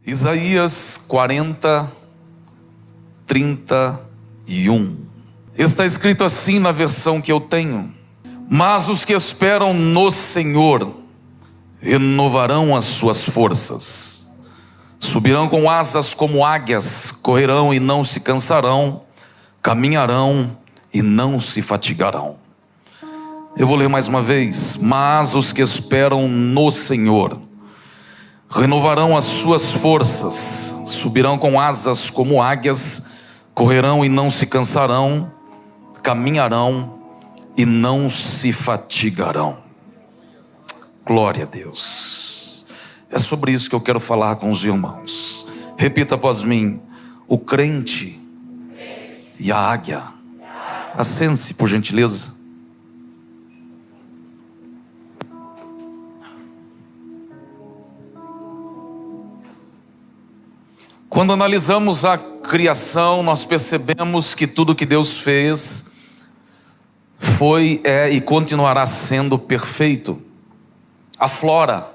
Isaías 40:31. Está escrito assim na versão que eu tenho: mas os que esperam no Senhor renovarão as suas forças, subirão com asas como águias, correrão e não se cansarão, caminharão e não se fatigarão. Eu vou ler mais uma vez. Mas os que esperam no Senhor renovarão as suas forças, subirão com asas como águias, correrão e não se cansarão, caminharão e não se fatigarão. Glória a Deus. É sobre isso que eu quero falar com os irmãos. Repita após mim: o crente e a águia. Assente-se, por gentileza. Quando analisamos a criação, nós percebemos que tudo que Deus fez foi, é e continuará sendo perfeito. A flora,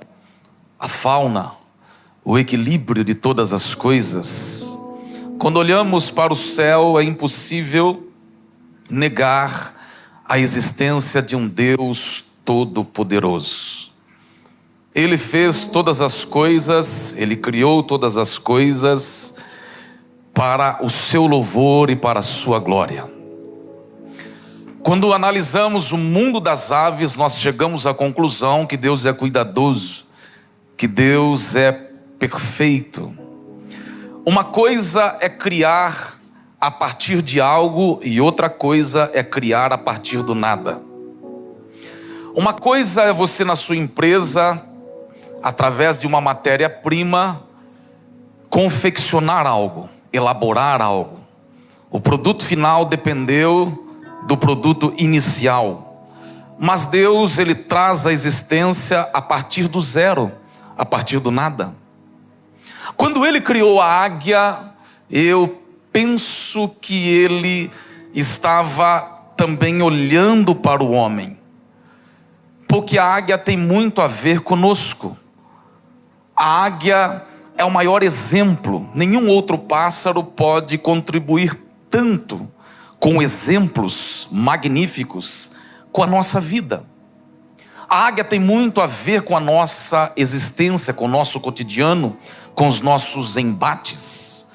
a fauna, o equilíbrio de todas as coisas. Quando olhamos para o céu, é impossível negar a existência de um Deus todo-poderoso. Ele fez todas as coisas, Ele criou todas as coisas para o seu louvor e para a sua glória. Quando analisamos o mundo das aves, nós chegamos à conclusão que Deus é cuidadoso, que Deus é perfeito. Uma coisa é criar a partir de algo e outra coisa é criar a partir do nada. Uma coisa é você na sua empresa, através de uma matéria-prima, confeccionar algo, elaborar algo. O produto final dependeu do produto inicial. Mas Deus, Ele traz a existência a partir do zero, a partir do nada. Quando Ele criou a águia, eu penso que Ele estava também olhando para o homem, porque a águia tem muito a ver conosco. A águia é o maior exemplo. Nenhum outro pássaro pode contribuir tanto com exemplos magníficos com a nossa vida. A águia tem muito a ver com a nossa existência, com o nosso cotidiano, com os nossos embates.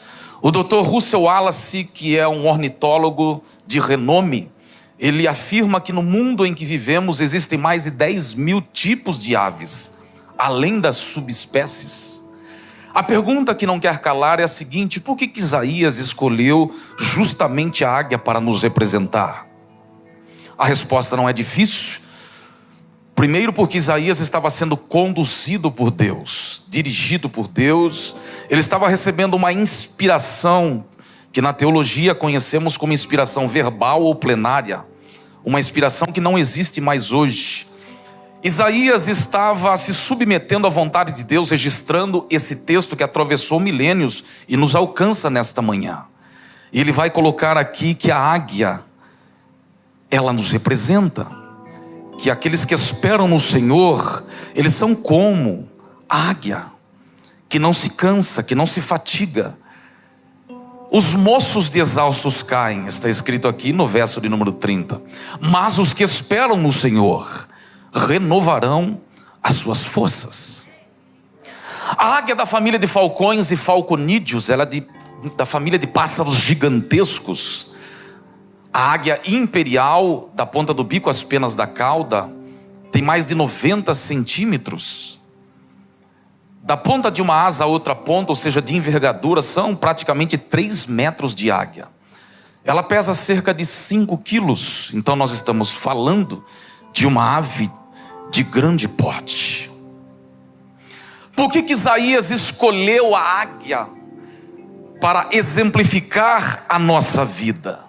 O Dr. Russell Wallace, que é um ornitólogo de renome, ele afirma que no mundo em que vivemos existem mais de 10 mil tipos de aves, além das subespécies. A pergunta que não quer calar é a seguinte: por que Isaías escolheu justamente a águia para nos representar? A resposta não é difícil. Primeiro, porque Isaías estava sendo conduzido por Deus, dirigido por Deus. Ele estava recebendo uma inspiração, que na teologia conhecemos como inspiração verbal ou plenária. Uma inspiração que não existe mais hoje. Isaías estava se submetendo à vontade de Deus, registrando esse texto que atravessou milênios e nos alcança nesta manhã. E ele vai colocar aqui que a águia, ela nos representa, que aqueles que esperam no Senhor, eles são como a águia, que não se cansa, que não se fatiga. Os moços de exaustos caem, está escrito aqui no verso de número 30. Mas os que esperam no Senhor renovarão as suas forças. A águia é da família de falcões e falconídeos, ela é da família de pássaros gigantescos. A águia imperial, da ponta do bico às penas da cauda, tem mais de 90 centímetros. Da ponta de uma asa a outra ponta, ou seja, de envergadura, são praticamente 3 metros de águia. Ela pesa cerca de 5 quilos. Então nós estamos falando de uma ave de grande porte. Por que Isaías escolheu a águia para exemplificar a nossa vida?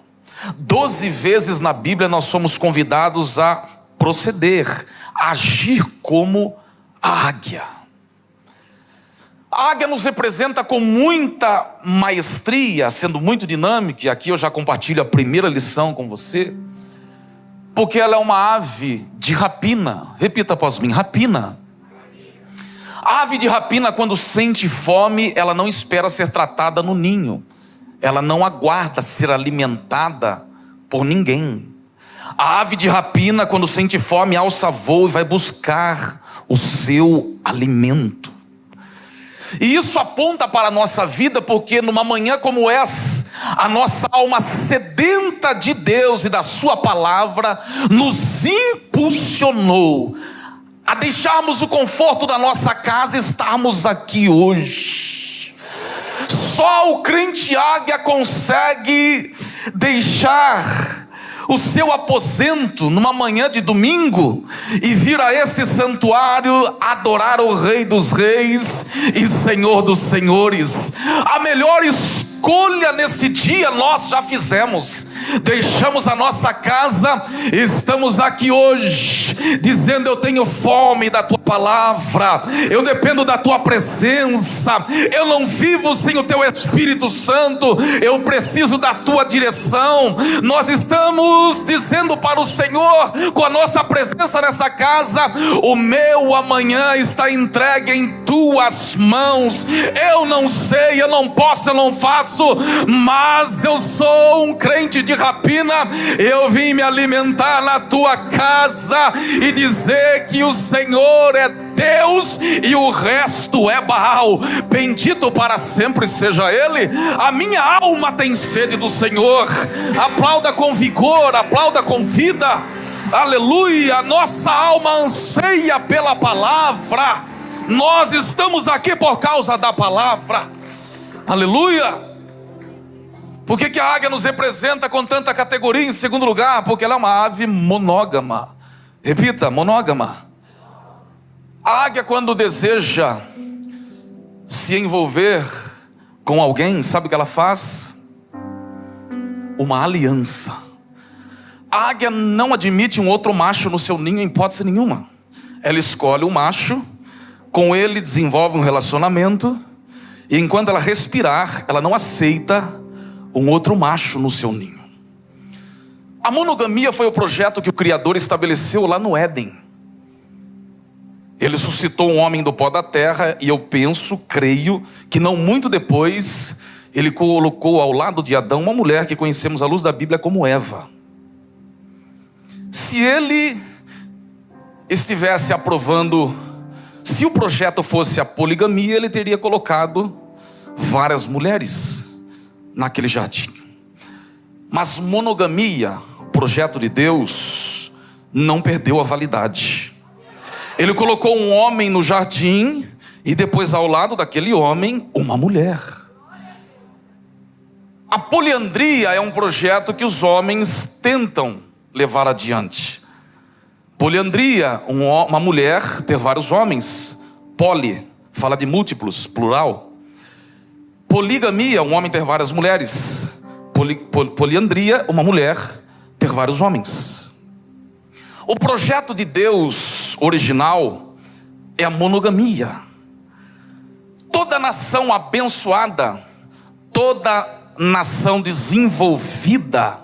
12 vezes na Bíblia nós somos convidados a proceder, a agir como a águia. A águia nos representa com muita maestria, sendo muito dinâmica, e aqui eu já compartilho a primeira lição com você, porque ela é uma ave de rapina. Repita após mim: rapina. A ave de rapina, quando sente fome, ela não espera ser tratada no ninho. Ela não aguarda ser alimentada por ninguém. A ave de rapina, quando sente fome, alça voo e vai buscar o seu alimento. E isso aponta para a nossa vida, porque numa manhã como essa, a nossa alma sedenta de Deus e da sua palavra nos impulsionou a deixarmos o conforto da nossa casa e estarmos aqui hoje. Só o crente águia consegue deixar o seu aposento numa manhã de domingo e vir a este santuário adorar o Rei dos Reis e Senhor dos Senhores. A melhor escolha nesse dia nós já fizemos. Deixamos a nossa casa, estamos aqui hoje dizendo: eu tenho fome da tua palavra, eu dependo da tua presença, eu não vivo sem o teu Espírito Santo, eu preciso da tua direção. Nós estamos dizendo para o Senhor, com a nossa presença nessa casa: o meu amanhã está entregue em tuas mãos. Eu não sei, eu não posso, eu não faço, mas eu sou um crente de rapina. Eu vim me alimentar na tua casa e dizer que o Senhor é Deus e o resto é Baal. Bendito para sempre seja Ele. A minha alma tem sede do Senhor. Aplauda com vigor, aplauda com vida. Aleluia. Nossa alma anseia pela palavra. Nós estamos aqui por causa da palavra. Aleluia. Por que a águia nos representa com tanta categoria? Em segundo lugar, porque ela é uma ave monógama. Repita: monógama. A águia, quando deseja se envolver com alguém, sabe o que ela faz? Uma aliança. A águia não admite um outro macho no seu ninho em hipótese nenhuma. Ela escolhe um macho, com ele desenvolve um relacionamento, e enquanto ela respirar, ela não aceita um outro macho no seu ninho. A monogamia foi o projeto que o Criador estabeleceu lá no Éden. Ele suscitou um homem do pó da terra, e eu penso, creio, que não muito depois, ele colocou ao lado de Adão uma mulher que conhecemos à luz da Bíblia como Eva. Se ele estivesse aprovando, se o projeto fosse a poligamia, ele teria colocado várias mulheres naquele jardim. Mas monogamia, projeto de Deus, não perdeu a validade. Ele colocou um homem no jardim e depois ao lado daquele homem uma mulher. A poliandria é um projeto que os homens tentam levar adiante. Poliandria, uma mulher ter vários homens. Poli, fala de múltiplos, plural. Poligamia, um homem ter várias mulheres. Poliandria, uma mulher ter vários homens. O projeto de Deus original é a monogamia. Toda nação abençoada, toda nação desenvolvida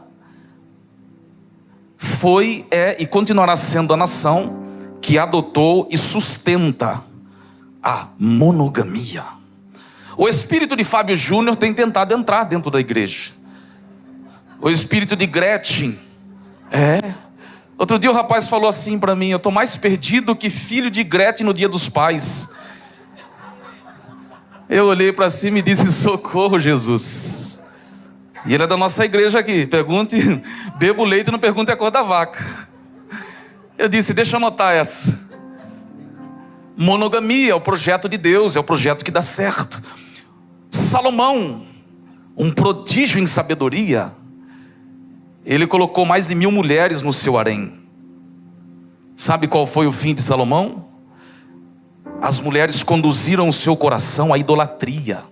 foi, é e continuará sendo a nação que adotou e sustenta a monogamia. O espírito de Fábio Júnior tem tentado entrar dentro da igreja. O espírito de Gretchen. Outro dia o rapaz falou assim para mim: eu estou mais perdido que filho de Gretchen no dia dos pais. Eu olhei para cima e disse: socorro, Jesus. E ele é da nossa igreja aqui. Pergunte, bebo leite e não pergunte a cor da vaca. Eu disse: deixa eu anotar essa. Monogamia é o projeto de Deus, é o projeto que dá certo. Salomão, um prodígio em sabedoria, ele colocou mais de 1000 mulheres no seu harém. Sabe qual foi o fim de Salomão? As mulheres conduziram o seu coração à idolatria.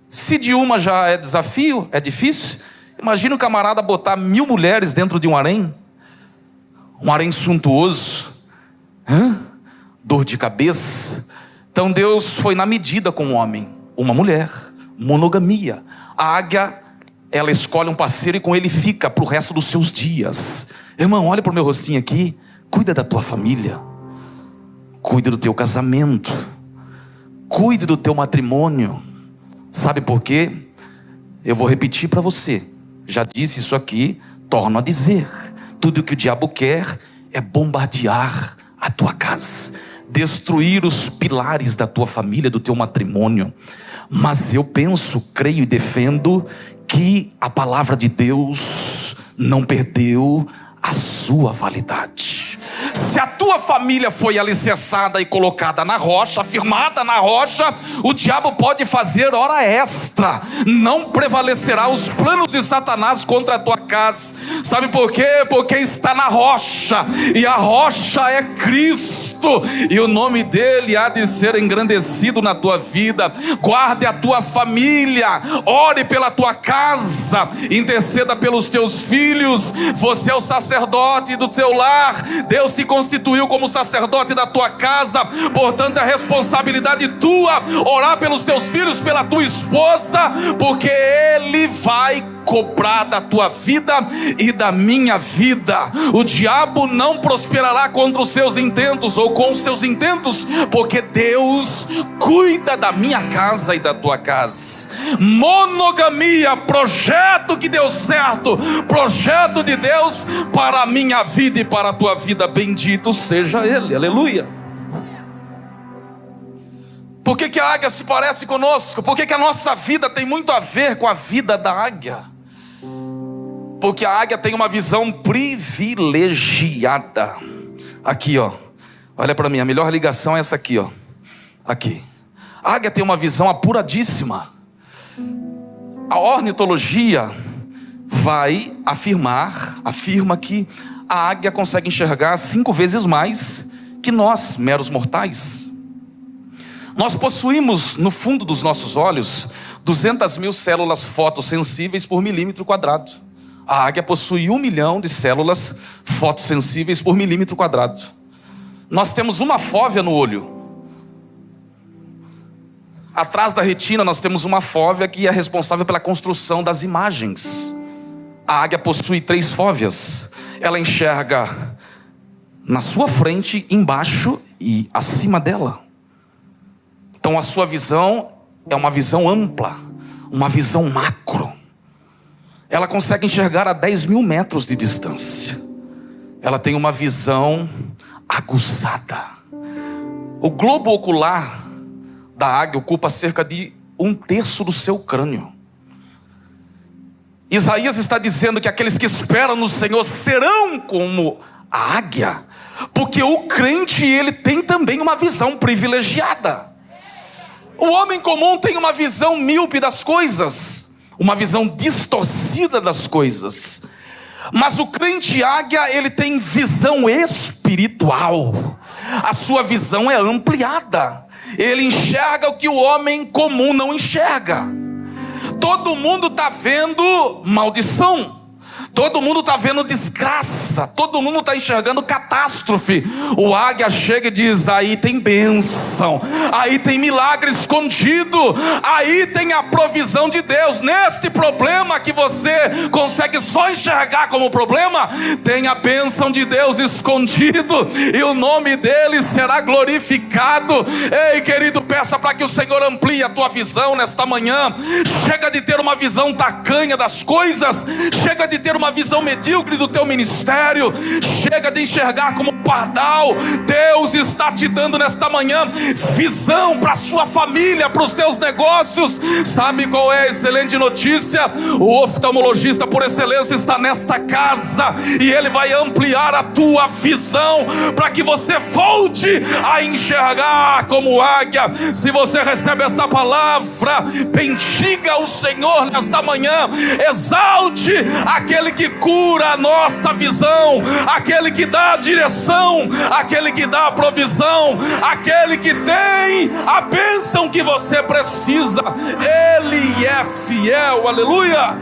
Se de uma já é desafio, é difícil, imagina um camarada botar 1000 mulheres dentro de um harém. Um harém suntuoso. Dor de cabeça. Então Deus foi na medida com o homem. Uma mulher, monogamia. A águia, ela escolhe um parceiro e com ele fica para o resto dos seus dias. Irmão, olha para o meu rostinho aqui. Cuida da tua família. Cuida do teu casamento. cuide do teu matrimônio. Sabe por quê? Eu vou repetir para você. Já disse isso aqui, torno a dizer. Tudo que o diabo quer é bombardear a tua casa, destruir os pilares da tua família, do teu matrimônio. Mas eu penso, creio e defendo que a palavra de Deus não perdeu a sua validade. Se a tua família foi alicerçada e colocada na rocha, firmada na rocha, o diabo pode fazer hora extra. Não prevalecerá os planos de Satanás contra a tua casa. Sabe por quê? Porque está na rocha, e a rocha é Cristo, e o nome dele há de ser engrandecido na tua vida. Guarde a tua família, ore pela tua casa, interceda pelos teus filhos. Você é o sacerdote do teu lar. Deus te constituiu como sacerdote da tua casa, portanto é responsabilidade tua orar pelos teus filhos, pela tua esposa, porque Ele vai cobrar da tua vida e da minha vida. O diabo não prosperará contra os seus intentos ou com os seus intentos, porque Deus cuida da minha casa e da tua casa. Monogamia, projeto que deu certo, projeto de Deus para a minha vida e para a tua vida. Bendito seja Ele, aleluia. Por que a águia se parece conosco? Por que a nossa vida tem muito a ver com a vida da águia? Porque a águia tem uma visão privilegiada. Aqui, ó. Olha para mim, a melhor ligação é essa aqui, ó. Aqui. A águia tem uma visão apuradíssima. A ornitologia afirma que a águia consegue enxergar 5 vezes mais que nós, meros mortais. Nós possuímos no fundo dos nossos olhos 200 mil células fotossensíveis por milímetro quadrado. A águia possui 1 milhão de células fotossensíveis por milímetro quadrado. Nós temos uma fóvea no olho. Atrás da retina nós temos uma fóvea que é responsável pela construção das imagens. A águia possui 3 fóveas. Ela enxerga na sua frente, embaixo e acima dela. Então a sua visão é uma visão ampla, uma visão macro. Ela consegue enxergar a 10 mil metros de distância. Ela tem uma visão aguçada. O globo ocular da águia ocupa cerca de 1/3 do seu crânio. Isaías está dizendo que aqueles que esperam no Senhor serão como a águia, porque o crente, ele tem também uma visão privilegiada. O homem comum tem uma visão míope das coisas, uma visão distorcida das coisas. Mas o crente águia, ele tem visão espiritual. A sua visão é ampliada. Ele enxerga o que o homem comum não enxerga. Todo mundo está vendo maldição. Todo mundo está vendo desgraça. Todo mundo está enxergando catástrofe. O águia chega e diz: aí tem bênção, aí tem milagre escondido, aí tem a provisão de Deus. Neste problema que você consegue só enxergar como problema, tem a bênção de Deus escondido, e o nome dele será glorificado. Ei, querido, peça para que o Senhor amplie a tua visão nesta manhã. Chega de ter uma visão tacanha das coisas. Chega de ter uma visão medíocre do teu ministério. Chega de enxergar como pardal. Deus está te dando nesta manhã visão para a sua família, para os teus negócios. Sabe qual é a excelente notícia? O oftalmologista por excelência está nesta casa, e ele vai ampliar a tua visão para que você volte a enxergar como águia. Se você recebe esta palavra, bendiga o Senhor nesta manhã. Exalte aquele que cura a nossa visão, aquele que dá a direção, aquele que dá a provisão, aquele que tem a bênção que você precisa. Ele é fiel, aleluia.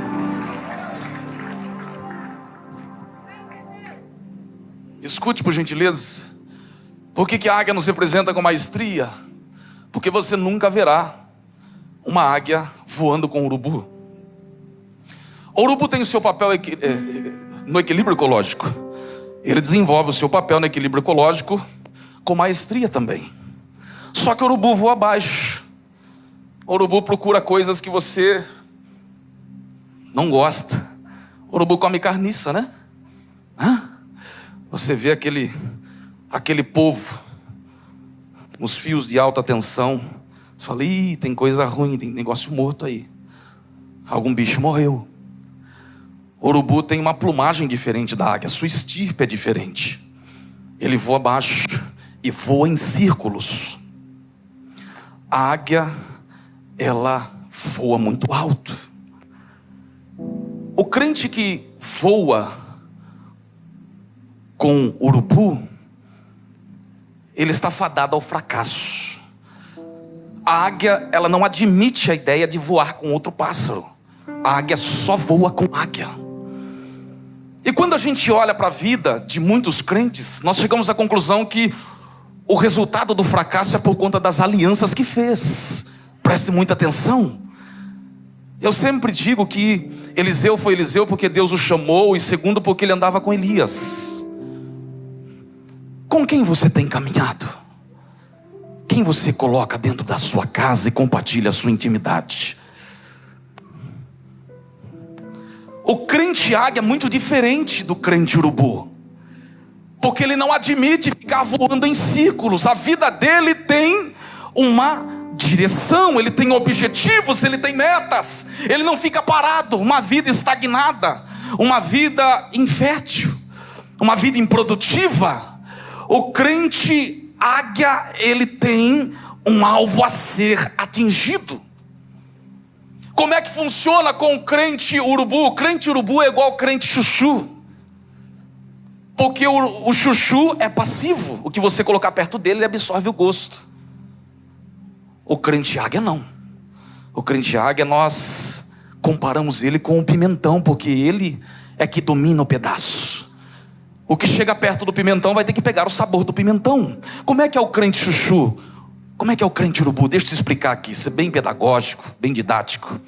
Escute, por gentileza. Por que a águia nos representa com maestria? Porque você nunca verá uma águia voando com um urubu. O urubu tem o seu papel no equilíbrio ecológico. Ele desenvolve o seu papel no equilíbrio ecológico com maestria também. Só que o urubu voa abaixo. Urubu procura coisas que você não gosta. Urubu come carniça, né? Você vê aquele povo, os fios de alta tensão. Você fala, ih, tem coisa ruim, tem negócio morto aí. Algum bicho morreu. Urubu tem uma plumagem diferente da águia, sua estirpe é diferente. Ele voa baixo e voa em círculos. A águia, ela voa muito alto. O crente que voa com urubu, ele está fadado ao fracasso. A águia, ela não admite a ideia de voar com outro pássaro. A águia só voa com águia. E quando a gente olha para a vida de muitos crentes, nós chegamos à conclusão que o resultado do fracasso é por conta das alianças que fez. Preste muita atenção. Eu sempre digo que Eliseu foi Eliseu porque Deus o chamou, e segundo, porque ele andava com Elias. Com quem você tem caminhado? Quem você coloca dentro da sua casa e compartilha a sua intimidade? O crente águia é muito diferente do crente urubu, porque ele não admite ficar voando em círculos. A vida dele tem uma direção, ele tem objetivos, ele tem metas. Ele não fica parado, uma vida estagnada, uma vida infértil, uma vida improdutiva. O crente águia, ele tem um alvo a ser atingido. Como é que funciona com o crente urubu? O crente urubu é igual ao crente chuchu, porque o chuchu é passivo. O que você colocar perto dele, ele absorve o gosto. O crente águia não. O crente águia, nós comparamos ele com o pimentão, porque ele é que domina o pedaço. O que chega perto do pimentão vai ter que pegar o sabor do pimentão. Como é que é o crente chuchu? Como é que é o crente urubu? Deixa eu te explicar aqui, isso é bem pedagógico, bem didático.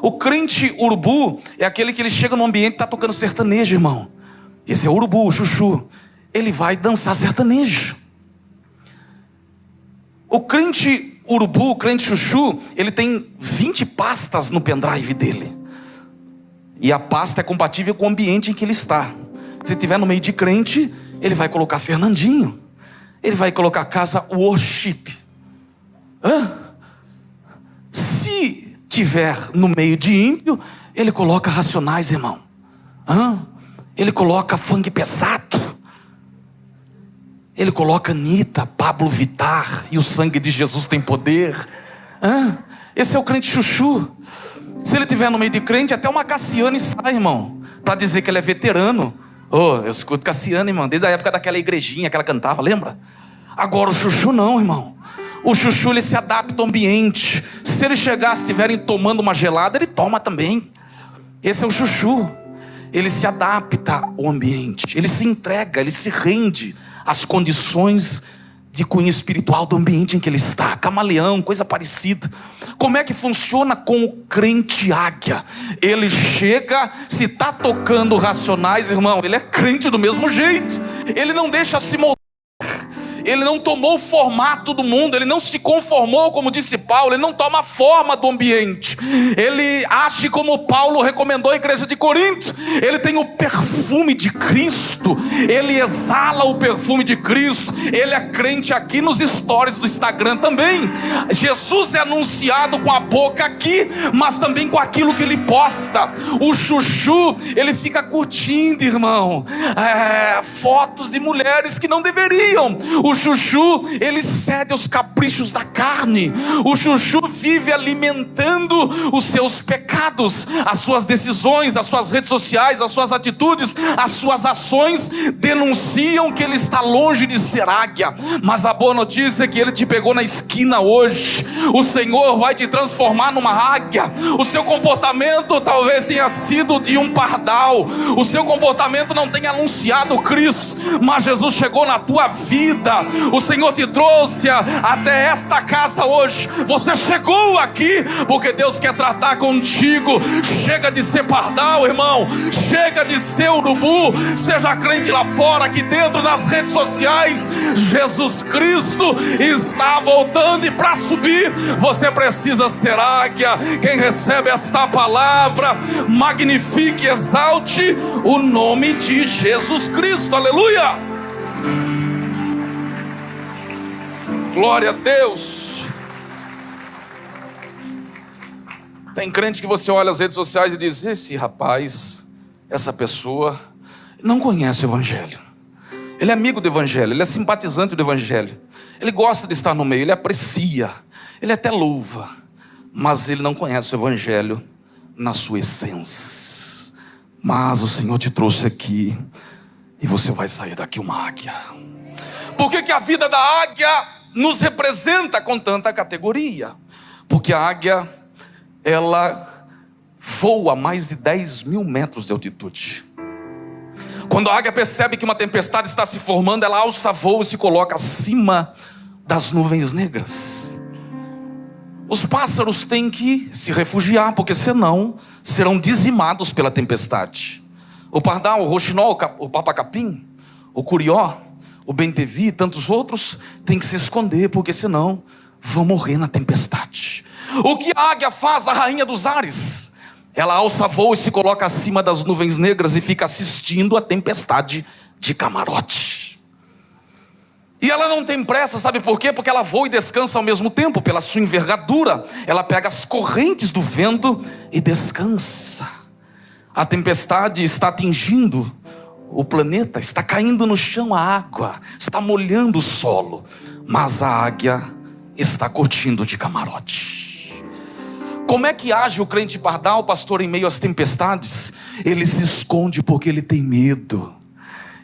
O crente urubu é aquele que ele chega num ambiente e está tocando sertanejo, irmão. Esse é o urubu, o chuchu. Ele vai dançar sertanejo. O crente urubu, o crente chuchu, ele tem 20 pastas no pendrive dele. E a pasta é compatível com o ambiente em que ele está. Se estiver no meio de crente, ele vai colocar Fernandinho. Ele vai colocar Casa Worship. Se tiver no meio de ímpio, ele coloca Racionais, irmão. Ele coloca funk pesado. Ele coloca Anitta, Pablo Vittar e o sangue de Jesus tem poder. Esse é o crente chuchu. Se ele estiver no meio de crente, até uma Cassiane sai, irmão, para dizer que ele é veterano. Eu escuto Cassiane, irmão, desde a época daquela igrejinha que ela cantava, lembra? Agora o chuchu não, irmão. O chuchu, ele se adapta ao ambiente. Se ele chegar, se estiverem tomando uma gelada, ele toma também. Esse é o chuchu. Ele se adapta ao ambiente. Ele se entrega, ele se rende às condições de cunho espiritual do ambiente em que ele está. Camaleão, coisa parecida. Como é que funciona com o crente águia? Ele chega, se está tocando Racionais, irmão, ele é crente do mesmo jeito. Ele não deixa se moldar. Ele não tomou o formato do mundo, ele não se conformou, como disse Paulo, ele não toma a forma do ambiente. Ele age como Paulo recomendou à igreja de Corinto. Ele tem o perfume de Cristo, ele exala o perfume de Cristo. Ele é crente aqui nos stories do Instagram também. Jesus é anunciado com a boca aqui, mas também com aquilo que ele posta. O chuchu, ele fica curtindo, irmão, fotos de mulheres que não deveriam. O chuchu, ele cede aos caprichos da carne. O chuchu vive alimentando os seus pecados. As suas decisões, as suas redes sociais, as suas atitudes, as suas ações denunciam que ele está longe de ser águia. Mas a boa notícia é que ele te pegou na esquina hoje. O Senhor vai te transformar numa águia. O seu comportamento talvez tenha sido de um pardal. O seu comportamento não tenha anunciado Cristo, mas Jesus chegou na tua vida O Senhor te trouxe até esta casa hoje. Você chegou aqui porque Deus quer tratar contigo. Chega de ser pardal, irmão. Chega de ser urubu. Seja crente lá fora, aqui dentro, nas redes sociais. Jesus Cristo está voltando, e para subir você precisa ser águia. Quem recebe esta palavra, magnifique e exalte o nome de Jesus Cristo. Aleluia! Glória a Deus. Tem crente que você olha as redes sociais e diz: esse rapaz, essa pessoa não conhece o Evangelho. Ele é amigo do Evangelho, ele é simpatizante do Evangelho, ele gosta de estar no meio, ele aprecia, ele até louva, mas ele não conhece o Evangelho na sua essência. Mas o Senhor te trouxe aqui, e você vai sair daqui uma águia. Por que a vida da águia nos representa com tanta categoria? Porque a águia, ela voa a mais de 10 mil metros de altitude. Quando a águia percebe que uma tempestade está se formando, ela alça voo e se coloca acima das nuvens negras. Os pássaros têm que se refugiar, porque senão serão dizimados pela tempestade. O pardal, o roxinol, o papacapim, o curió, o bentevi e tantos outros têm que se esconder, porque senão vão morrer na tempestade. O que a águia faz, a rainha dos ares? Ela alça voo e se coloca acima das nuvens negras e fica assistindo a tempestade de camarote. E ela não tem pressa, sabe por quê? Porque ela voa e descansa ao mesmo tempo. Pela sua envergadura, ela pega as correntes do vento e descansa. A tempestade está atingindo o planeta, está caindo no chão a água, está molhando o solo, mas a águia está curtindo de camarote. Como é que age o crente pardal, pastor, em meio às tempestades? Ele se esconde porque ele tem medo.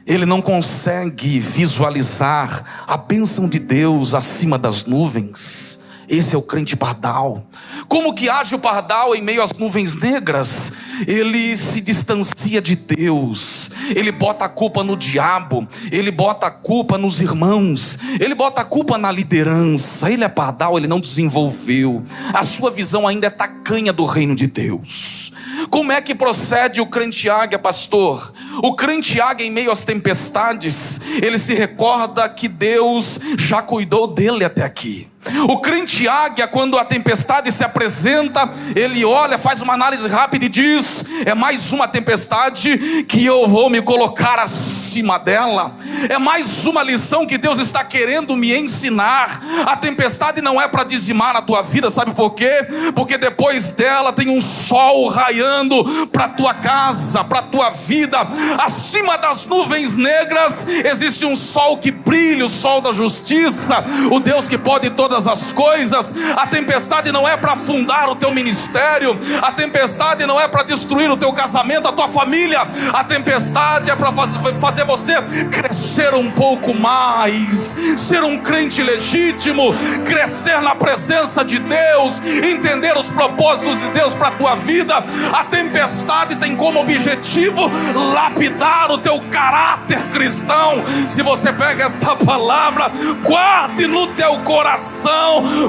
Ele não consegue visualizar a bênção de Deus acima das nuvens. Esse é o crente pardal. Como que age o pardal em meio às nuvens negras? Ele se distancia de Deus. Ele bota a culpa no diabo. Ele bota a culpa nos irmãos. Ele bota a culpa na liderança. Ele é pardal, ele não desenvolveu. A sua visão ainda é tacanha do reino de Deus. Como é que procede o crente águia, pastor? O crente águia, em meio às tempestades, ele se recorda que Deus já cuidou dele até aqui. O crente águia, quando a tempestade se apresenta, ele olha, faz uma análise rápida e diz: é mais uma tempestade que eu vou me colocar acima dela. É mais uma lição que Deus está querendo me ensinar. A tempestade não é para dizimar a tua vida, sabe por quê? Porque depois dela tem um sol raiando para a tua casa, para a tua vida. Acima das nuvens negras existe um sol que brilha, o sol da justiça, o Deus que pode todas as coisas. A tempestade não é para afundar o teu ministério. A tempestade não é para destruir o teu casamento, a tua família. A tempestade é para fazer você crescer um pouco mais, ser um crente legítimo, crescer na presença de Deus, entender os propósitos de Deus para a tua vida. A tempestade tem como objetivo lapidar o teu caráter cristão. Se você pega esta palavra, guarde no teu coração,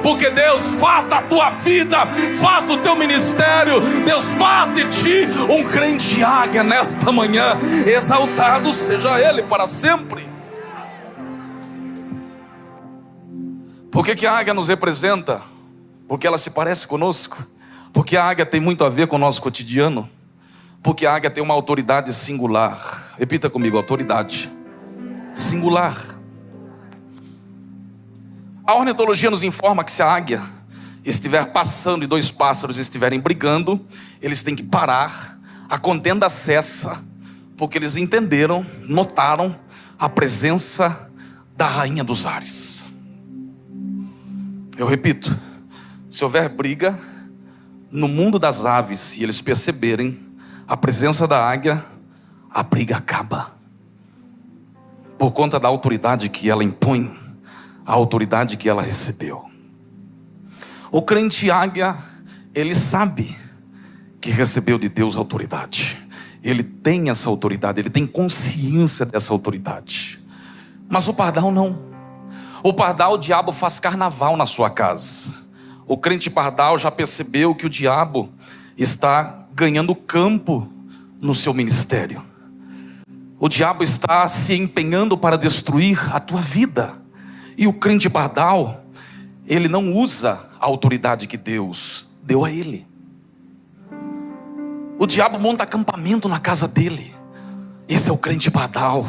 porque Deus faz da tua vida, faz do teu ministério, Deus faz de ti um crente águia nesta manhã. Exaltado seja Ele para sempre. Por que a águia nos representa? Porque ela se parece conosco. Porque a águia tem muito a ver com o nosso cotidiano. Porque a águia tem uma autoridade singular. Repita comigo: autoridade singular. A ornitologia nos informa que se a águia estiver passando e dois pássaros estiverem brigando, eles têm que parar, a contenda cessa, porque eles entenderam, notaram a presença da rainha dos ares. Eu repito, se houver briga no mundo das aves e eles perceberem a presença da águia, a briga acaba, por conta da autoridade que ela impõe, a autoridade que ela recebeu. O crente águia, ele sabe que recebeu de Deus autoridade. Ele tem essa autoridade, ele tem consciência dessa autoridade. Mas o pardal não. O pardal, o diabo faz carnaval na sua casa. O crente pardal já percebeu que o diabo está ganhando campo no seu ministério. O diabo está se empenhando para destruir a tua vida. E o crente pardal, ele não usa a autoridade que Deus deu a ele. O diabo monta acampamento na casa dele. Esse é o crente pardal.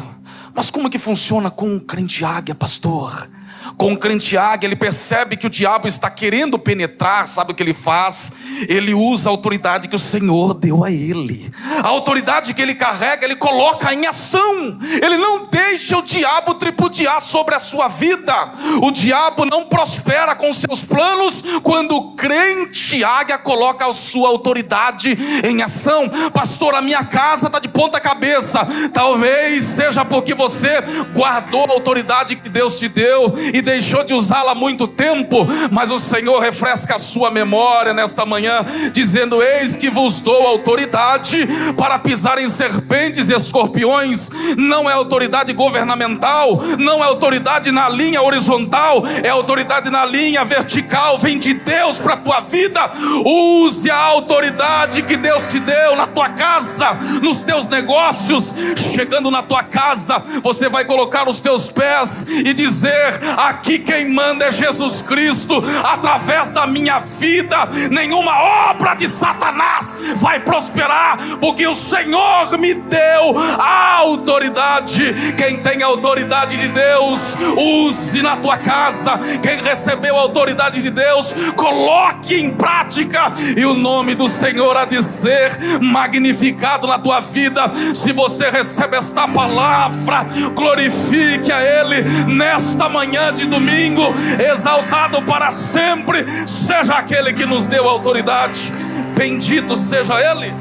Mas como que funciona com o crente águia, pastor? Com o crente águia, ele percebe que o diabo está querendo penetrar. Sabe o que ele faz? Ele usa a autoridade que o Senhor deu a ele. A autoridade que ele carrega, ele coloca em ação. Ele não deixa o diabo tripudiar sobre a sua vida. O diabo não prospera com seus planos quando o crente águia coloca a sua autoridade em ação. Pastor, a minha casa está de ponta cabeça. Talvez seja porque você guardou a autoridade que Deus te deu e deixou de usá-la há muito tempo, mas o Senhor refresca a sua memória nesta manhã, dizendo: eis que vos dou autoridade para pisar em serpentes e escorpiões. Não é autoridade governamental, não é autoridade na linha horizontal, é autoridade na linha vertical, vem de Deus para a tua vida. Use a autoridade que Deus te deu na tua casa, nos teus negócios. Chegando na tua casa, você vai colocar os teus pés e dizer: aqui quem manda é Jesus Cristo. Através da minha vida, nenhuma obra de Satanás vai prosperar, porque o Senhor me deu a autoridade. Quem tem a autoridade de Deus, use na tua casa. Quem recebeu a autoridade de Deus, coloque em prática, e o nome do Senhor há de ser magnificado na tua vida. Se você recebe esta palavra, glorifique a Ele nesta manhã de domingo. Exaltado para sempre seja aquele que nos deu autoridade. Bendito seja Ele.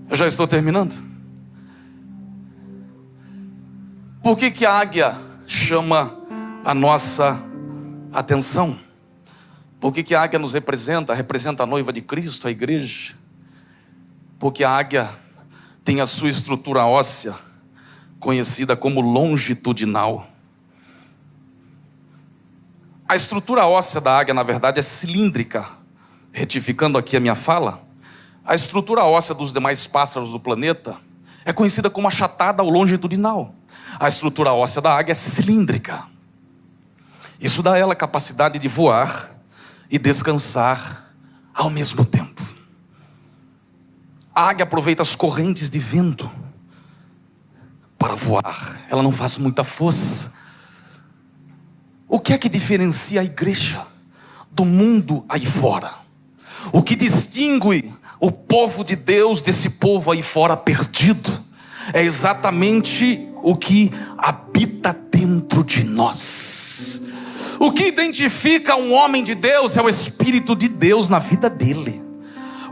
Eu já estou terminando. Por que a águia chama a nossa atenção? Por que a águia nos representa? Representa a noiva de Cristo, a igreja. Porque a águia tem a sua estrutura óssea conhecida como longitudinal. A estrutura óssea da águia, na verdade, é cilíndrica. Retificando aqui a minha fala, a estrutura óssea dos demais pássaros do planeta é conhecida como achatada ou longitudinal. A estrutura óssea da águia é cilíndrica. Isso dá a ela a capacidade de voar e descansar ao mesmo tempo. A águia aproveita as correntes de vento para voar. Ela não faz muita força. O que é que diferencia a igreja do mundo aí fora? O que distingue o povo de Deus desse povo aí fora perdido é exatamente o que habita dentro de nós. O que identifica um homem de Deus é o Espírito de Deus na vida dele.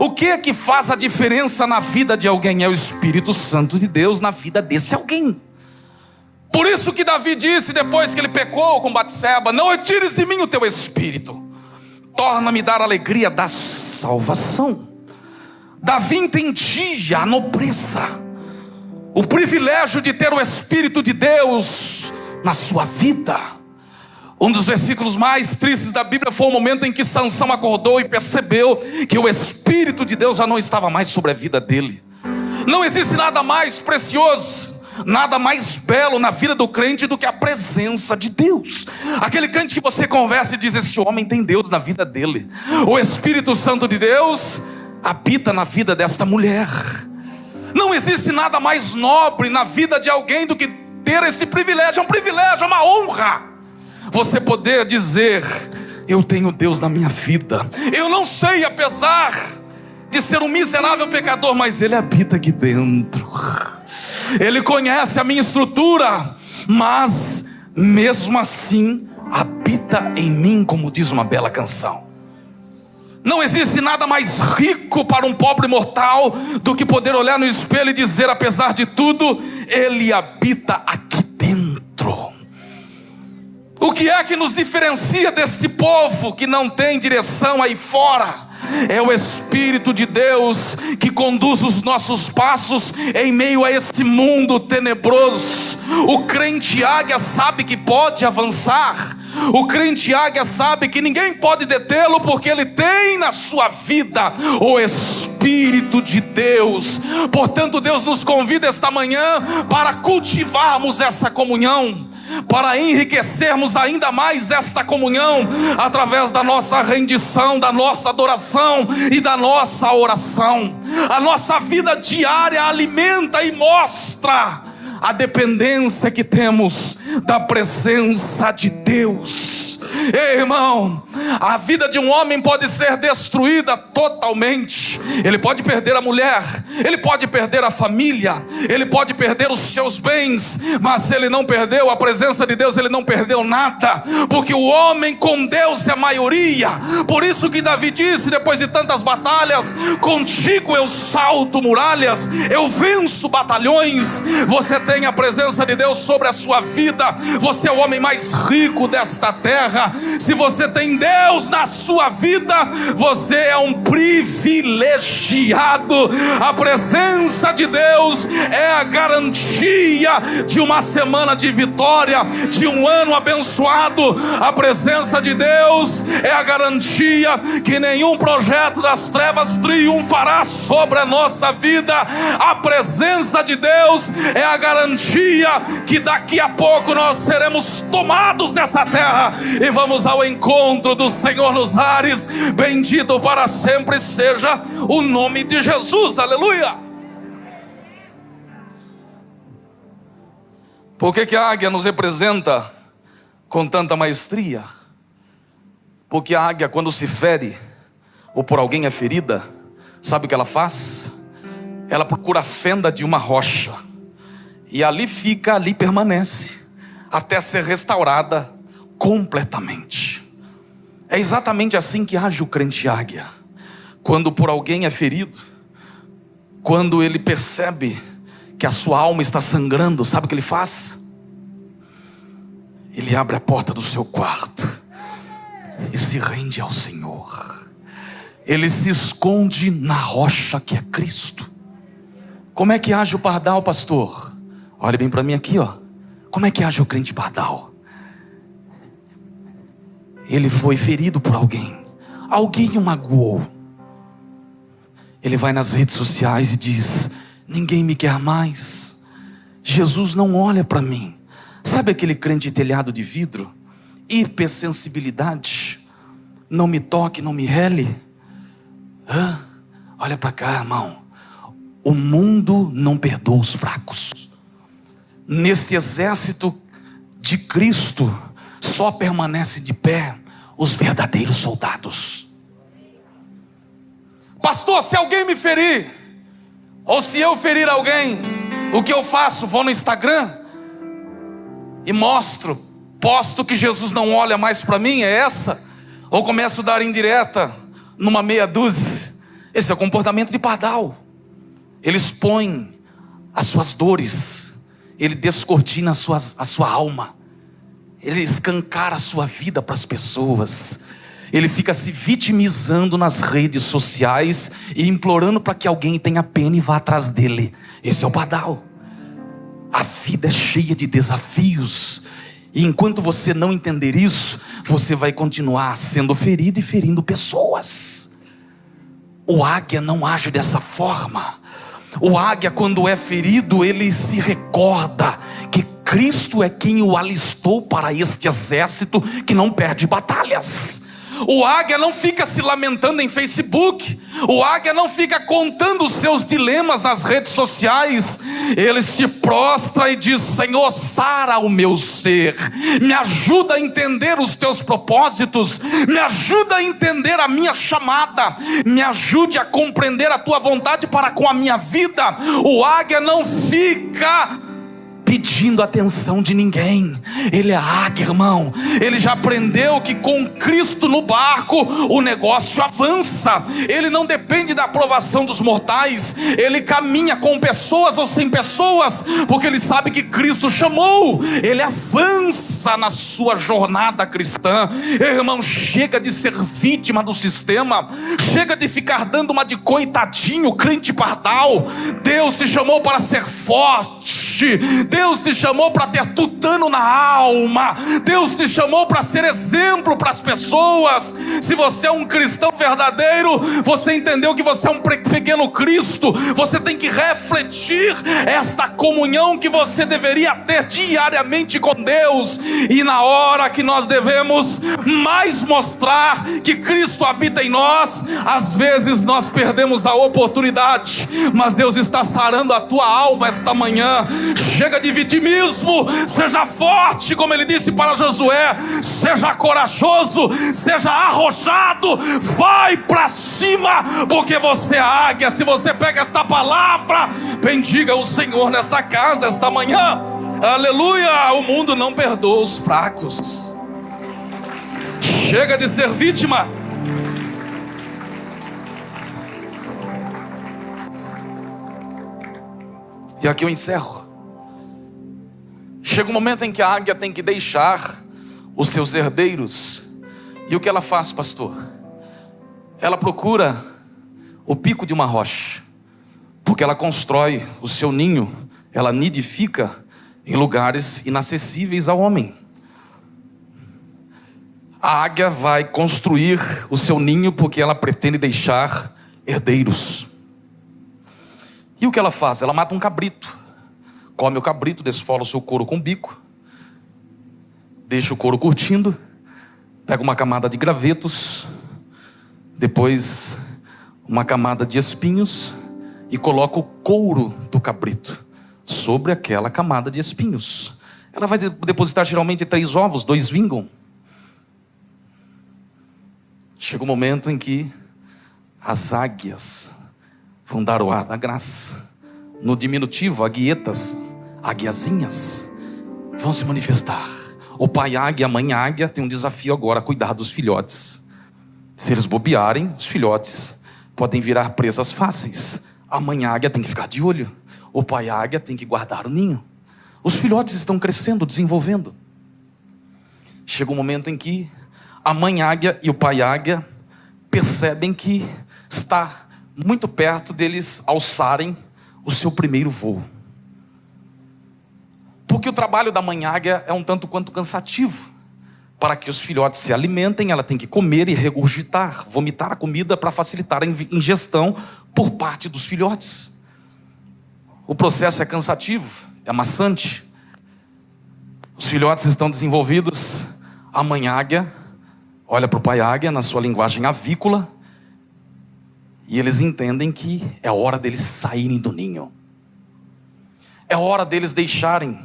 O que é que faz a diferença na vida de alguém? É o Espírito Santo de Deus na vida desse alguém. Por isso que Davi disse, depois que ele pecou com Batseba: não retires de mim o teu Espírito, torna-me dar a alegria da salvação. Davi entendia a nobreza, o privilégio de ter o Espírito de Deus na sua vida. Um dos versículos mais tristes da Bíblia foi o momento em que Sansão acordou e percebeu que o Espírito de Deus já não estava mais sobre a vida dele. Não existe nada mais precioso, nada mais belo na vida do crente do que a presença de Deus. Aquele crente que você conversa e diz: esse homem tem Deus na vida dele. O Espírito Santo de Deus habita na vida desta mulher. Não existe nada mais nobre na vida de alguém do que ter esse privilégio. É um privilégio, é uma honra você poder dizer: eu tenho Deus na minha vida. Eu não sei, apesar de ser um miserável pecador, mas Ele habita aqui dentro. Ele conhece a minha estrutura, mas mesmo assim habita em mim, como diz uma bela canção. Não existe nada mais rico para um pobre mortal do que poder olhar no espelho e dizer: apesar de tudo, Ele habita aqui dentro. O que é que nos diferencia deste povo que não tem direção aí fora? É o Espírito de Deus que conduz os nossos passos em meio a esse mundo tenebroso. O crente águia sabe que pode avançar. O crente águia sabe que ninguém pode detê-lo, porque ele tem na sua vida o Espírito de Deus. Portanto, Deus nos convida esta manhã para cultivarmos essa comunhão, para enriquecermos ainda mais esta comunhão através da nossa rendição, da nossa adoração e da nossa oração. A nossa vida diária alimenta e mostra a dependência que temos da presença de Deus. Ei, irmão, a vida de um homem pode ser destruída totalmente. Ele pode perder a mulher, ele pode perder a família, ele pode perder os seus bens, mas se ele não perdeu a presença de Deus, ele não perdeu nada, porque o homem com Deus é maioria. Por isso que Davi disse, depois de tantas batalhas: contigo eu salto muralhas, eu venço batalhões. Você tem a presença de Deus sobre a sua vida, você é o homem mais rico desta terra. Se você tem Deus na sua vida, você é um privilegiado. A presença de Deus é a garantia de uma semana de vitória, de um ano abençoado. A presença de Deus é a garantia que nenhum projeto das trevas triunfará sobre a nossa vida. A presença de Deus é a garantia que daqui a pouco nós seremos tomados nessa terra e vamos ao encontro do Senhor nos ares. Bendito para sempre seja o nome de Jesus, aleluia. Por que a águia nos representa com tanta maestria? Porque a águia, quando se fere ou por alguém é ferida, sabe o que ela faz? Ela procura a fenda de uma rocha e ali fica, ali permanece até ser restaurada completamente. É exatamente assim que age o crente águia. Quando por alguém é ferido, quando ele percebe que a sua alma está sangrando, sabe o que ele faz? Ele abre a porta do seu quarto e se rende ao Senhor. Ele se esconde na rocha que é Cristo. Como é que age o pardal, pastor? Olhe bem para mim aqui, ó. Como é que age o crente pardal? Ele foi ferido por alguém, alguém o magoou. Ele vai nas redes sociais e diz: ninguém me quer mais, Jesus não olha para mim. Sabe aquele crente de telhado de vidro? Hipersensibilidade, não me toque, não me rele. Olha para cá, irmão. O mundo não perdoa os fracos. Neste exército de Cristo só permanecem de pé os verdadeiros soldados. Pastor, se alguém me ferir, ou se eu ferir alguém, o que eu faço? Vou no Instagram e posto que Jesus não olha mais para mim, é essa? Ou começo a dar indireta numa meia dúzia? Esse é o comportamento de pardal. Ele expõe as suas dores, ele descortina a sua alma, ele escancara a sua vida para as pessoas, ele fica se vitimizando nas redes sociais e implorando para que alguém tenha pena e vá atrás dele. Esse é o pardal. A vida é cheia de desafios, e enquanto você não entender isso, você vai continuar sendo ferido e ferindo pessoas. O águia não age dessa forma. O águia, quando é ferido, ele se recorda que Cristo é quem o alistou para este exército que não perde batalhas. O águia não fica se lamentando em Facebook. O águia não fica contando os seus dilemas nas redes sociais. Ele se prostra e diz: Senhor, sara o meu ser, me ajuda a entender os teus propósitos, me ajuda a entender a minha chamada, me ajude a compreender a tua vontade para com a minha vida. O águia não fica pedindo atenção de ninguém. Ele é águia, irmão. Ele já aprendeu que com Cristo no barco o negócio avança. Ele não depende da aprovação dos mortais. Ele caminha com pessoas ou sem pessoas, porque ele sabe que Cristo chamou. Ele avança na sua jornada cristã. Irmão, chega de ser vítima do sistema. Chega de ficar dando uma de coitadinho, crente pardal. Deus te chamou para ser forte. Deus te chamou para ter tutano na alma. Deus te chamou para ser exemplo para as pessoas. Se você é um cristão verdadeiro, você entendeu que você é um pequeno Cristo. Você tem que refletir esta comunhão que você deveria ter diariamente com Deus. E na hora que nós devemos mais mostrar que Cristo habita em nós, às vezes nós perdemos a oportunidade. Mas Deus está sarando a tua alma esta manhã. Chega de vitimismo, seja forte, como ele disse para Josué, seja corajoso, seja arrojado, vai para cima, porque você é águia. Se você pega esta palavra, bendiga o Senhor nesta casa, esta manhã, aleluia. O mundo não perdoa os fracos. Chega de ser vítima. E aqui eu encerro. Chega um momento em que a águia tem que deixar os seus herdeiros. E o que ela faz, pastor? Ela procura o pico de uma rocha, porque ela constrói o seu ninho, ela nidifica em lugares inacessíveis ao homem. A águia vai construir o seu ninho porque ela pretende deixar herdeiros. E o que ela faz? Ela mata um cabrito. Come o cabrito, desfola o seu couro com o bico, deixa o couro curtindo, pega uma camada de gravetos, depois uma camada de espinhos e coloca o couro do cabrito sobre aquela camada de espinhos. Ela vai depositar geralmente 3 ovos, 2 vingam. Chega o momento em que as águias vão dar o ar da graça. No diminutivo, aguietas, aguiazinhas, vão se manifestar. O pai águia, a mãe águia tem um desafio agora: cuidar dos filhotes. Se eles bobearem, os filhotes podem virar presas fáceis. A mãe águia tem que ficar de olho. O pai águia tem que guardar o ninho. Os filhotes estão crescendo, desenvolvendo. Chega um momento em que a mãe águia e o pai águia percebem que está muito perto deles alçarem o seu primeiro voo. Porque o trabalho da mãe águia é um tanto quanto cansativo. Para que os filhotes se alimentem, ela tem que comer e regurgitar, vomitar a comida para facilitar a ingestão por parte dos filhotes. O processo é cansativo, é maçante. Os filhotes estão desenvolvidos. A mãe águia olha para o pai águia na sua linguagem avícola e eles entendem que é hora deles saírem do ninho. É hora deles deixarem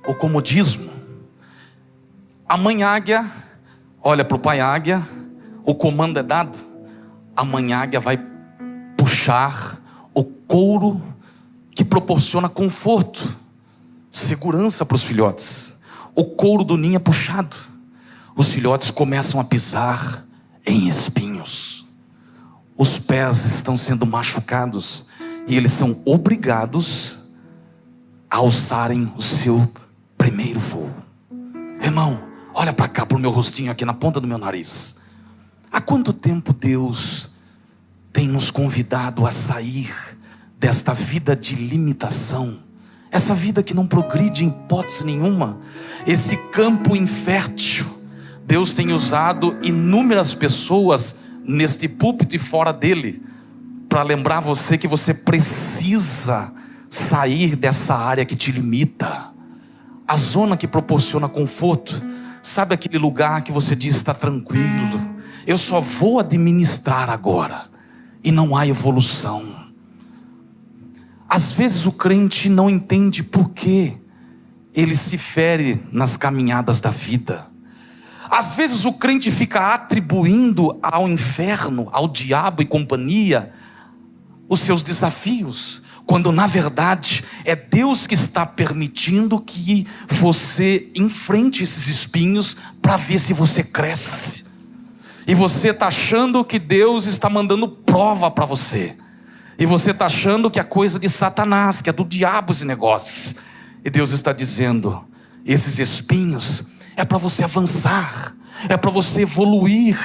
o comodismo. A mãe águia olha para o pai águia, o comando é dado. A mãe águia vai puxar o couro que proporciona conforto, segurança para os filhotes. O couro do ninho é puxado. Os filhotes começam a pisar em espinhos. Os pés estão sendo machucados e eles são obrigados a alçarem o seu primeiro voo. Irmão, olha para cá, para o meu rostinho aqui na ponta do meu nariz. Há quanto tempo Deus tem nos convidado a sair desta vida de limitação, essa vida que não progride em hipótese nenhuma, esse campo infértil. Deus tem usado inúmeras pessoas neste púlpito e fora dele para lembrar você que você precisa sair dessa área que te limita, a zona que proporciona conforto. Sabe aquele lugar que você diz: está tranquilo, eu só vou administrar agora, e não há evolução. Às vezes o crente não entende por que ele se fere nas caminhadas da vida. Às vezes o crente fica atribuindo ao inferno, ao diabo e companhia, os seus desafios, quando na verdade é Deus que está permitindo que você enfrente esses espinhos para ver se você cresce. E você está achando que Deus está mandando prova para você. E você está achando que é coisa de Satanás, que é do diabo esse negócio. E Deus está dizendo: esses espinhos é para você avançar, é para você evoluir.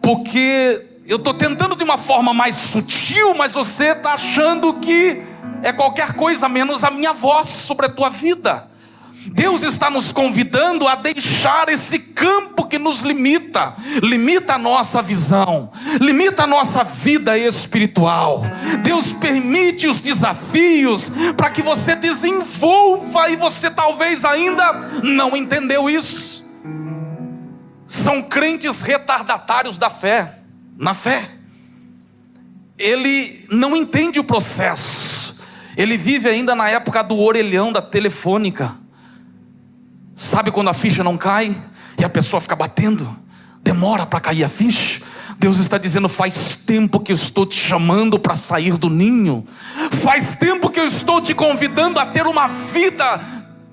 Porque eu estou tentando de uma forma mais sutil, mas você está achando que é qualquer coisa menos a minha voz sobre a tua vida. Deus está nos convidando a deixar esse campo que nos limita a nossa visão, limita a nossa vida espiritual. Deus permite os desafios para que você desenvolva, e você talvez ainda não entendeu isso. São crentes retardatários da fé, na fé. Ele não entende o processo, ele vive ainda na época do orelhão da telefônica. Sabe quando a ficha não cai e a pessoa fica batendo? Demora para cair a ficha. Deus está dizendo: faz tempo que eu estou te chamando para sair do ninho. Faz tempo que eu estou te convidando a ter uma vida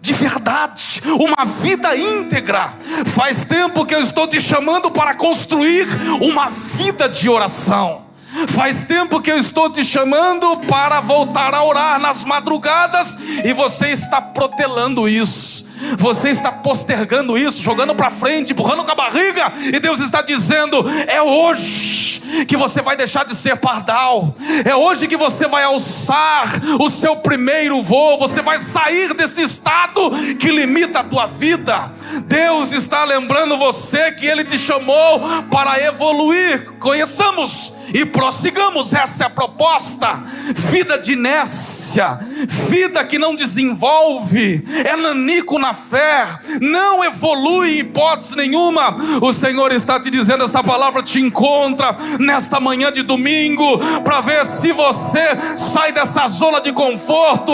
de verdade, uma vida íntegra. Faz tempo que eu estou te chamando para construir uma vida de oração. Faz tempo que eu estou te chamando para voltar a orar nas madrugadas, e você está protelando isso. Você está postergando isso, jogando para frente, empurrando com a barriga. E Deus está dizendo: é hoje que você vai deixar de ser pardal. É hoje que você vai alçar o seu primeiro voo. Você vai sair desse estado que limita a tua vida. Deus está lembrando você que Ele te chamou para evoluir. Conheçamos e prossigamos, essa é a proposta. Vida de inércia, vida que não desenvolve, é nanico na fé, não evolui em hipótese nenhuma. O Senhor está te dizendo: essa palavra te encontra nesta manhã de domingo, para ver se você sai dessa zona de conforto.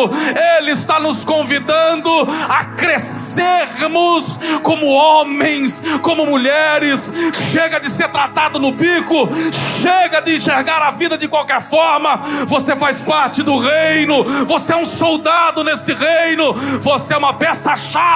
Ele está nos convidando a crescermos como homens, como mulheres. Chega de ser tratado no bico, chega de enxergar a vida de qualquer forma. Você faz parte do reino, você é um soldado nesse reino, você é uma peça-chave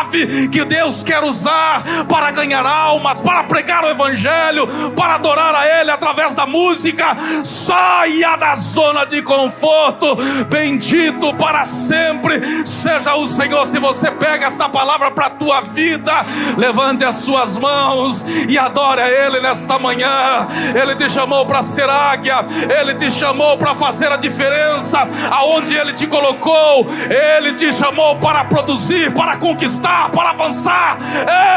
que Deus quer usar para ganhar almas, para pregar o evangelho, para adorar a Ele através da música. Saia da zona de conforto. Bendito para sempre seja o Senhor. Se você pega esta palavra para a tua vida, levante as suas mãos e adore a Ele nesta manhã. Ele te chamou para ser águia, Ele te chamou para fazer a diferença aonde Ele te colocou. Ele te chamou para produzir, para conquistar, para avançar.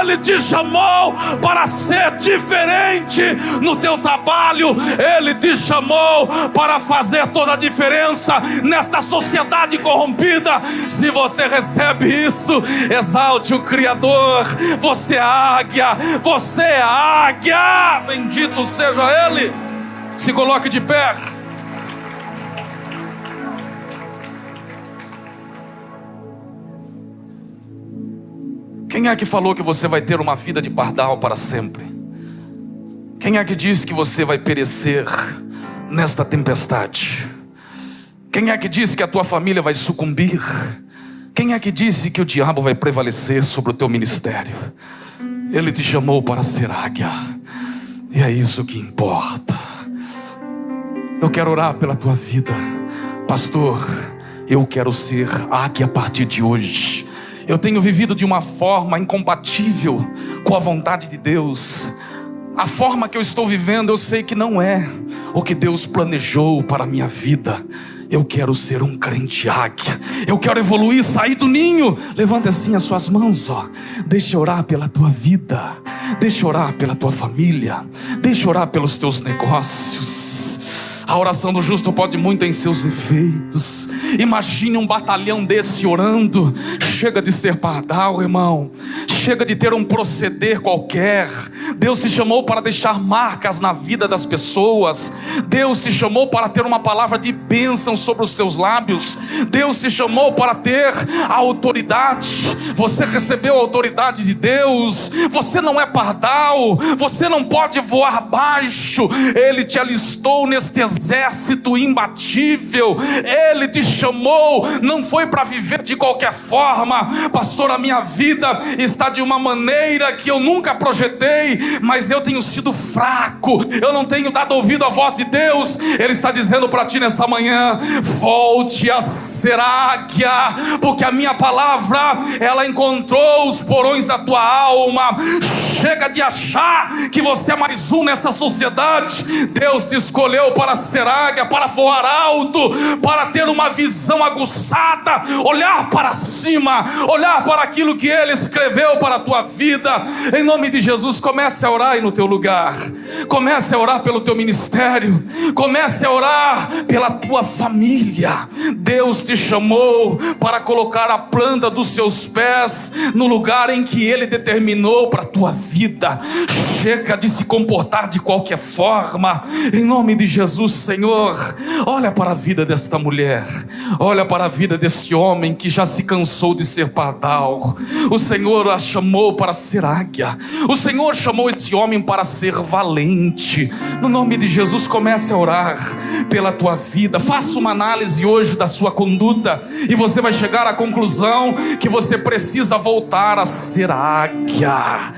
Ele te chamou para ser diferente no teu trabalho. Ele te chamou para fazer toda a diferença nesta sociedade corrompida. Se você recebe isso, exalte o Criador. Você é águia, você é águia. Bendito seja Ele. Se coloque de pé. Quem é que falou que você vai ter uma vida de pardal para sempre? Quem é que disse que você vai perecer nesta tempestade? Quem é que disse que a tua família vai sucumbir? Quem é que disse que o diabo vai prevalecer sobre o teu ministério? Ele te chamou para ser águia, e é isso que importa. Eu quero orar pela tua vida. Pastor, eu quero ser águia a partir de hoje. Eu tenho vivido de uma forma incompatível com a vontade de Deus. A forma que eu estou vivendo, eu sei que não é o que Deus planejou para a minha vida. Eu quero ser um crente águia. Eu quero evoluir, sair do ninho. Levante assim as suas mãos, ó. Deixa eu orar pela tua vida. Deixa eu orar pela tua família. Deixa eu orar pelos teus negócios. A oração do justo pode muito em seus efeitos. Imagine um batalhão desse orando. Chega de ser pardal, irmão. Chega de ter um proceder qualquer. Deus te chamou para deixar marcas na vida das pessoas. Deus te chamou para ter uma palavra de bênção sobre os teus lábios. Deus te chamou para ter a autoridade. Você recebeu a autoridade de Deus. Você não é pardal, você não pode voar baixo. Ele te alistou neste exército imbatível. Ele te chamou, não foi para viver de qualquer forma. Pastor, a minha vida está de uma maneira que eu nunca projetei, mas eu tenho sido fraco, eu não tenho dado ouvido à voz de Deus. Ele está dizendo para ti nessa manhã: volte a ser águia, porque a minha palavra, ela encontrou os porões da tua alma. Chega de achar que você é mais um nessa sociedade. Deus te escolheu para ser águia, para voar alto, para ter uma visão aguçada, olhar para cima, olhar para aquilo que Ele escreveu para a tua vida. Em nome de Jesus, comece a orar aí no teu lugar, comece a orar pelo teu ministério, comece a orar pela tua família. Deus te chamou para colocar a planta dos seus pés no lugar em que Ele determinou para a tua vida. Chega de se comportar de qualquer forma, em nome de Jesus. Senhor, olha para a vida desta mulher, olha para a vida desse homem que já se cansou de ser pardal. O Senhor a chamou para ser águia. O Senhor chamou esse homem para ser valente. No nome de Jesus, comece a orar pela tua vida. Faça uma análise hoje da sua conduta e você vai chegar à conclusão que você precisa voltar a ser águia.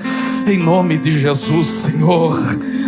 Em nome de Jesus, Senhor,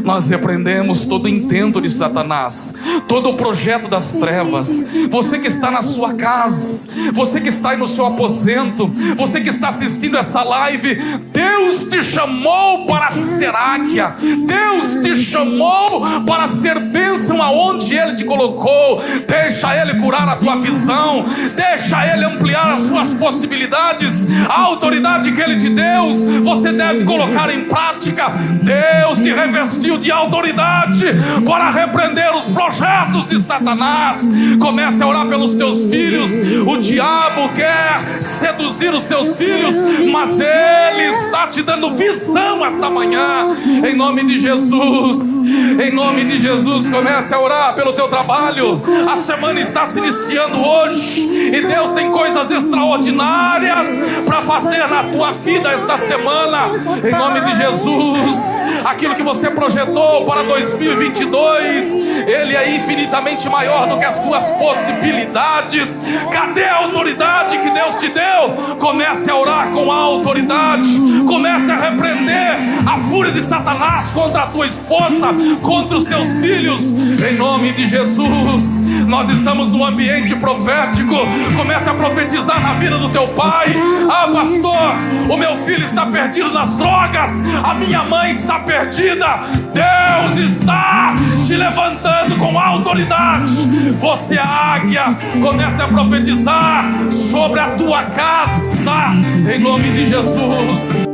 nós repreendemos todo intento de Satanás, todo o projeto das trevas. Você que está na sua casa, você que está aí no seu aposento, você que está assistindo essa live, Deus te chamou para ser águia. Deus te chamou para ser bênção aonde Ele te colocou. Deixa Ele curar a tua visão, deixa Ele ampliar as suas possibilidades. A autoridade que Ele te deu, você deve colocar em prática. Deus te revestiu de autoridade para repreender os projetos de Satanás. Comece a orar pelos teus filhos. O diabo quer seduzir os teus filhos, mas Ele está te dando visão esta manhã. Em nome de Jesus, em nome de Jesus, comece a orar pelo teu trabalho. A semana está se iniciando hoje e Deus tem coisas extraordinárias para fazer na tua vida esta semana. Em nome de Jesus, aquilo que você projetou para 2022, Ele é infinitamente maior do que as tuas possibilidades. Cadê a autoridade que Deus te deu? Comece a orar com a autoridade. Comece a repreender a fúria de Satanás contra a tua esposa, contra os teus filhos. Em nome de Jesus, nós estamos num ambiente profético. Comece a profetizar na vida do teu pai. Ah, pastor, o meu filho está perdido nas drogas, a minha mãe está perdida. Deus está te levantando com autoridade. Você é águia. Comece a profetizar sobre a tua casa, em nome de Jesus.